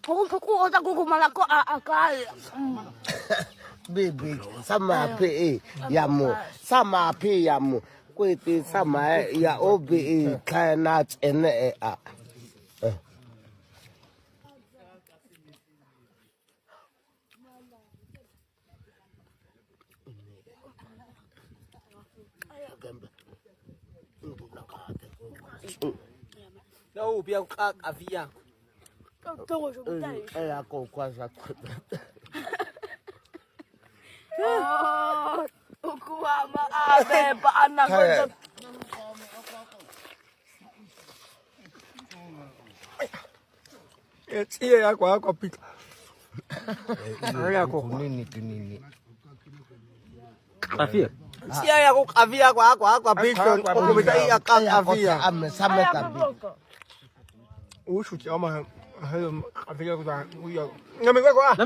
Kukuota kukumalako akal. Baby, sama pe yamu, sama pe yamu. Kwete sama ya obi kanat ene a. No, be a avia. Ela com quase a Ukuama abe pa anak ko. Iya aku pik. Ela com nini. Avia. Iya aku avia aku pik. Aku minta iya kak avia. Ame sama tabi. Ushu ama avia aku dah. Ngame gua.